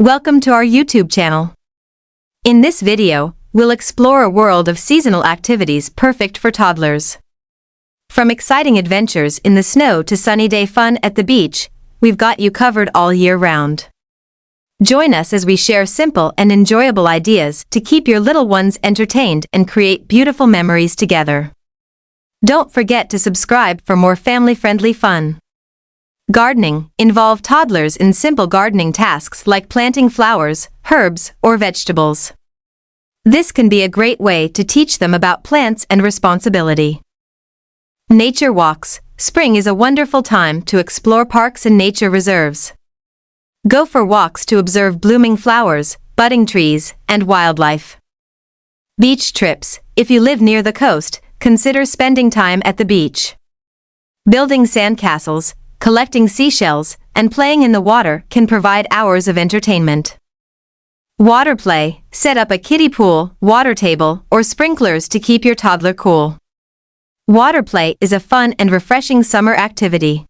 Welcome to our YouTube channel. In this video, we'll explore a world of seasonal activities perfect for toddlers. From exciting adventures in the snow to sunny day fun at the beach, we've got you covered all year round. Join us as we share simple and enjoyable ideas to keep your little ones entertained and create beautiful memories together. Don't forget to subscribe for more family-friendly fun. Gardening. Involve toddlers in simple gardening tasks like planting flowers, herbs, or vegetables. This can be a great way to teach them about plants and responsibility. Nature walks. Spring is a wonderful time to explore parks and nature reserves. Go for walks to observe blooming flowers, budding trees, and wildlife. Beach trips. If you live near the coast, consider spending time at the beach. Building sandcastles, collecting seashells, and playing in the water can provide hours of entertainment. Water play. Set up a kiddie pool, water table, or sprinklers to keep your toddler cool. Water play is a fun and refreshing summer activity.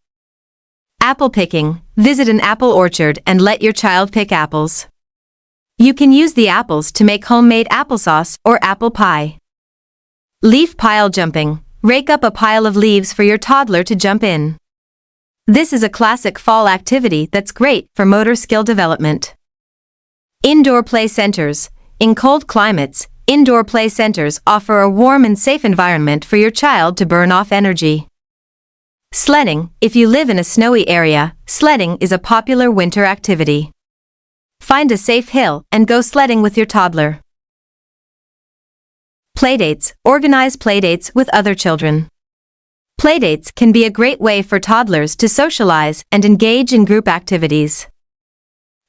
Apple picking. Visit an apple orchard and let your child pick apples. You can use the apples to make homemade applesauce or apple pie. Leaf pile jumping. Rake up a pile of leaves for your toddler to jump in. This is a classic fall activity that's great for motor skill development. Indoor play centers. In cold climates, indoor play centers offer a warm and safe environment for your child to burn off energy. Sledding. If you live in a snowy area, sledding is a popular winter activity. Find a safe hill and go sledding with your toddler. Playdates. Organize playdates with other children. Playdates can be a great way for toddlers to socialize and engage in group activities.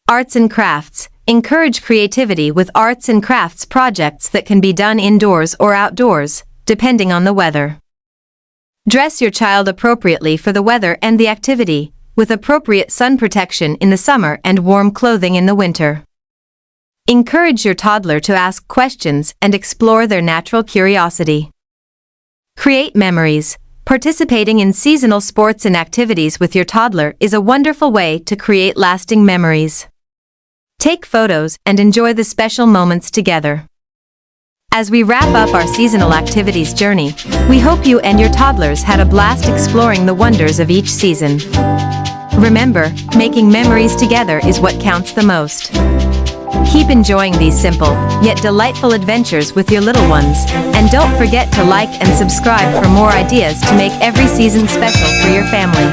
Arts and crafts. Encourage creativity with arts and crafts projects that can be done indoors or outdoors, depending on the weather. Dress your child appropriately for the weather and the activity, with appropriate sun protection in the summer and warm clothing in the winter. Encourage your toddler to ask questions and explore their natural curiosity. Create memories. Participating in seasonal sports and activities with your toddler is a wonderful way to create lasting memories. Take photos and enjoy the special moments together. As we wrap up our seasonal activities journey, we hope you and your toddlers had a blast exploring the wonders of each season. Remember, making memories together is what counts the most. Keep enjoying these simple, yet delightful adventures with your little ones, and don't forget to like and subscribe for more ideas to make every season special for your family.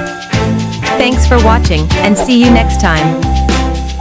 Thanks for watching, and see you next time.